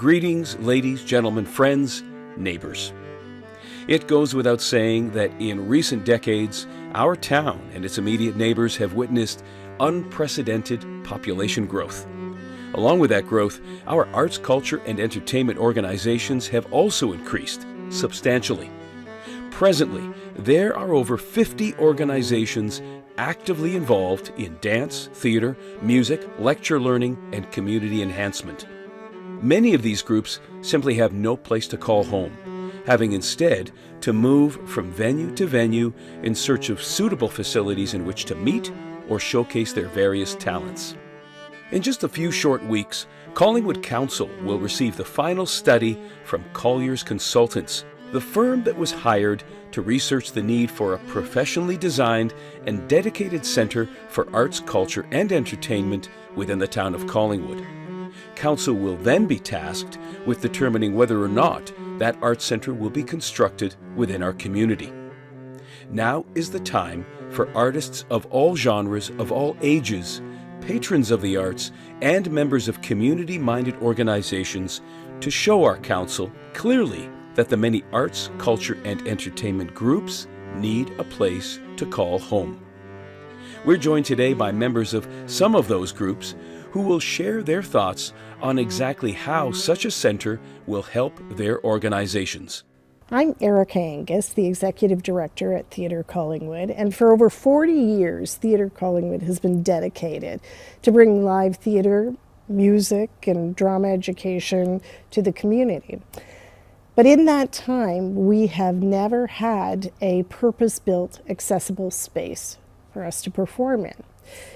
Greetings, ladies, gentlemen, friends, neighbors. It goes without saying that in recent decades, our town and its immediate neighbors have witnessed unprecedented population growth. Along with that growth, our arts, culture, and entertainment organizations have also increased substantially. Presently, there are over 50 organizations actively involved in dance, theater, music, lecture learning, and community enhancement. Many of these groups simply have no place to call home, having instead to move from venue to venue in search of suitable facilities in which to meet or showcase their various talents. In just a few short weeks, Collingwood Council will receive the final study from Colliers Consultants, the firm that was hired to research the need for a professionally designed and dedicated center for arts, culture, and entertainment within the town of Collingwood. Council will then be tasked with determining whether or not that arts center will be constructed within our community. Now is the time for artists of all genres, of all ages, patrons of the arts, and members of community-minded organizations to show our council clearly that the many arts, culture, and entertainment groups need a place to call home. We're joined today by members of some of those groups who will share their thoughts on exactly how such a center will help their organizations. I'm Erica Angus, the Executive Director at Theatre Collingwood, and for over 40 years, Theatre Collingwood has been dedicated to bringing live theatre, music, and drama education to the community. But in that time, we have never had a purpose-built, accessible space for us to perform in.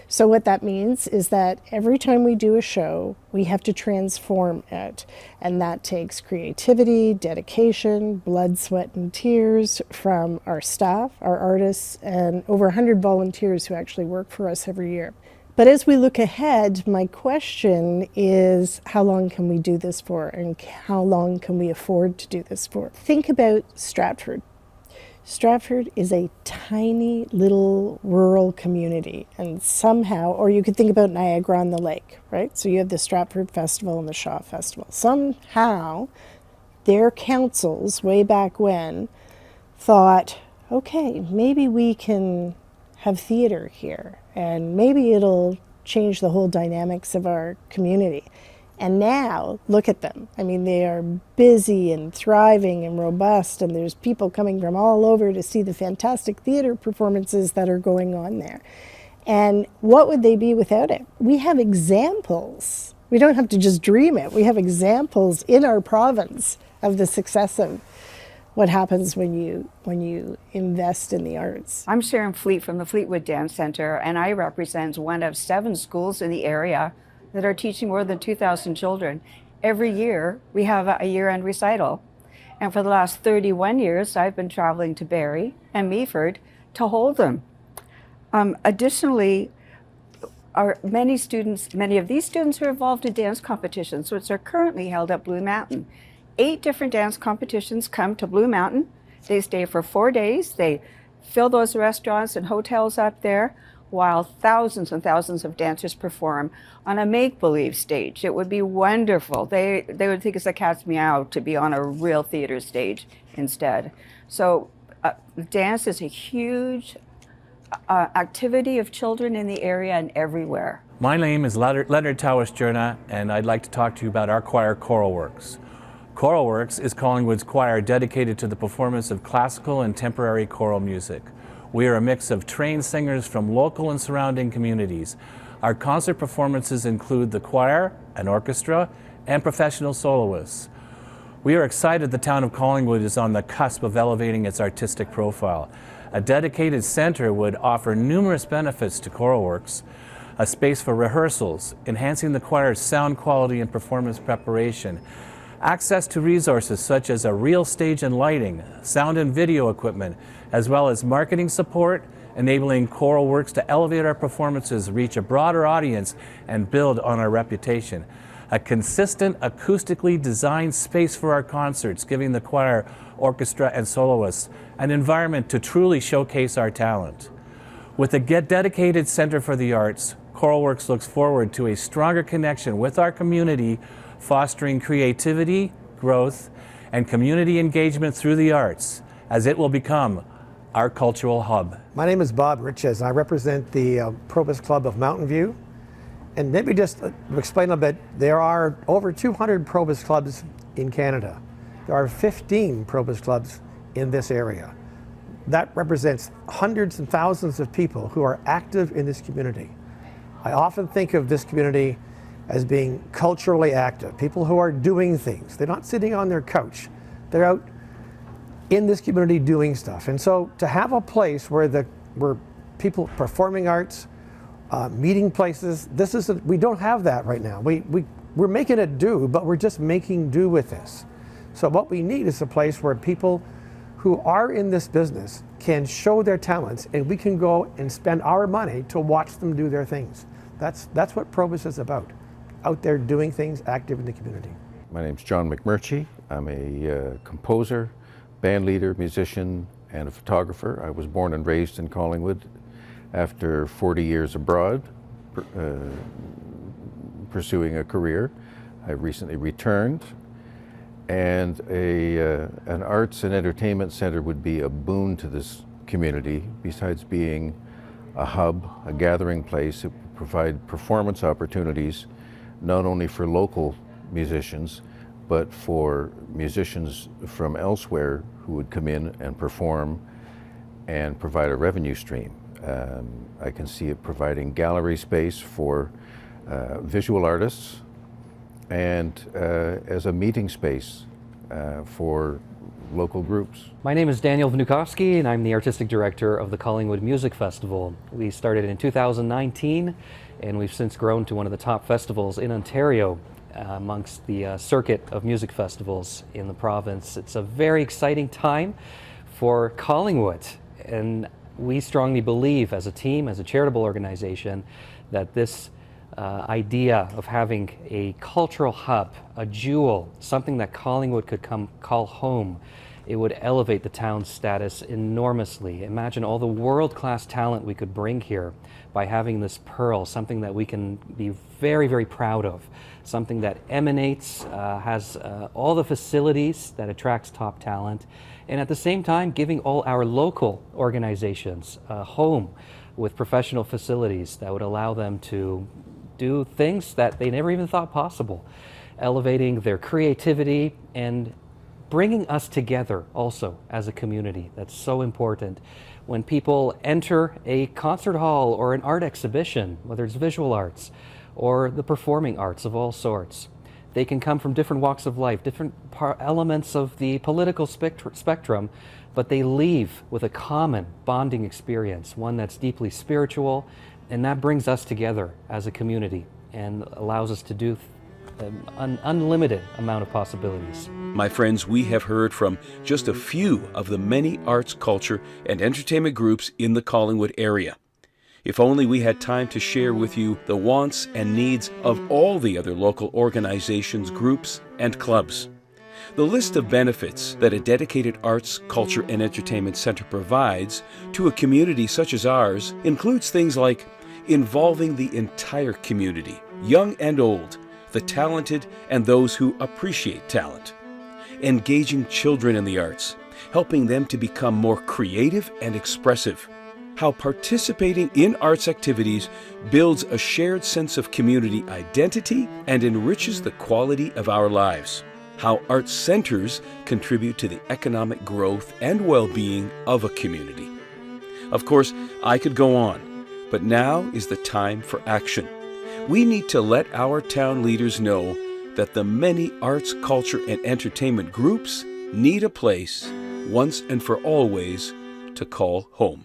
So what that means is that every time we do a show, we have to transform it. And that takes creativity, dedication, blood, sweat, and tears from our staff, our artists, and over 100 volunteers who actually work for us every year. But as we look ahead, my question is, how long can we do this for, and how long can we afford to do this for? Think about Stratford. Stratford is a tiny little rural community, and somehow, or you could think about Niagara-on-the-Lake, right? So you have the Stratford Festival and the Shaw Festival. Somehow, their councils, way back when, thought, okay, maybe we can have theater here, and maybe it'll change the whole dynamics of our community. And now, look at them. I mean, they are busy and thriving and robust, and there's people coming from all over to see the fantastic theater performances that are going on there. And what would they be without it? We have examples. We don't have to just dream it. We have examples in our province of the success of what happens when you invest in the arts. I'm Sharon Fleet from the Fleetwood Dance Centre, and I represent one of 7 schools in the area that are teaching more than 2,000 children. Every year, we have a year-end recital. And for the last 31 years, I've been traveling to Barrie and Meaford to hold them. Additionally, many of these students are involved in dance competitions, which are currently held at Blue Mountain. 8 different dance competitions come to Blue Mountain. They stay for 4 days. They fill those restaurants and hotels up there, while thousands and thousands of dancers perform on a make-believe stage. It would be wonderful. They would think it's a cat's meow to be on a real theater stage instead. So dance is a huge activity of children in the area and everywhere. My name is Leonard Tawas-Jurna, and I'd like to talk to you about our choir, Choral Works. Choral Works is Collingwood's choir dedicated to the performance of classical and contemporary choral music. We are a mix of trained singers from local and surrounding communities. Our concert performances include the choir, an orchestra, and professional soloists. We are excited the town of Collingwood is on the cusp of elevating its artistic profile. A dedicated center would offer numerous benefits to Choral Works: a space for rehearsals, enhancing the choir's sound quality and performance preparation, access to resources such as a real stage and lighting, sound and video equipment, as well as marketing support, enabling Choral Works to elevate our performances, reach a broader audience, and build on our reputation. A consistent, acoustically designed space for our concerts, giving the choir, orchestra, and soloists an environment to truly showcase our talent. With a dedicated Center for the Arts, Choral Works looks forward to a stronger connection with our community fostering creativity, growth, and community engagement through the arts, as it will become our cultural hub. My name is Bob Riches. I represent the Probus Club of Mountain View. And maybe just to explain a bit, there are over 200 Probus clubs in Canada. There are 15 Probus clubs in this area. That represents hundreds and thousands of people who are active in this community. I often think of this community as being culturally active, people who are doing things. They're not sitting on their couch. They're out in this community doing stuff. And so to have a place where people performing arts, meeting places, we don't have that right now. We're making it do, but we're just making do with this. So what we need is a place where people who are in this business can show their talents, and we can go and spend our money to watch them do their things. That's what Probus is about, out there doing things, active in the community. My name's John McMurchie. I'm a composer, band leader, musician, and a photographer. I was born and raised in Collingwood. After 40 years abroad, pursuing a career, I recently returned, and an arts and entertainment center would be a boon to this community. Besides being a hub, a gathering place, it would provide performance opportunities not only for local musicians, but for musicians from elsewhere who would come in and perform and provide a revenue stream. I can see it providing gallery space for visual artists and as a meeting space for local groups. My name is Daniel Vnukovsky, and I'm the artistic director of the Collingwood Music Festival. We started in 2019, and we've since grown to one of the top festivals in Ontario amongst the circuit of music festivals in the province. It's a very exciting time for Collingwood, and we strongly believe as a team, as a charitable organization, that this idea of having a cultural hub, a jewel, something that Collingwood could call home, it would elevate the town's status enormously. Imagine all the world-class talent we could bring here by having this pearl, something that we can be very, very proud of, something that emanates, has all the facilities that attracts top talent, and at the same time giving all our local organizations a home with professional facilities that would allow them to do things that they never even thought possible, elevating their creativity and bringing us together also as a community. That's so important. When people enter a concert hall or an art exhibition, whether it's visual arts or the performing arts of all sorts, they can come from different walks of life, different elements of the political spectrum, but they leave with a common bonding experience, one that's deeply spiritual, and that brings us together as a community and allows us to do an unlimited amount of possibilities. My friends, we have heard from just a few of the many arts, culture, and entertainment groups in the Collingwood area. If only we had time to share with you the wants and needs of all the other local organizations, groups, and clubs. The list of benefits that a dedicated arts, culture, and entertainment center provides to a community such as ours includes things like involving the entire community, young and old, the talented and those who appreciate talent, engaging children in the arts, helping them to become more creative and expressive, how participating in arts activities builds a shared sense of community identity and enriches the quality of our lives, how arts centers contribute to the economic growth and well-being of a community. Of course, I could go on, but now is the time for action. We need to let our town leaders know that the many arts, culture, and entertainment groups need a place, once and for always, to call home.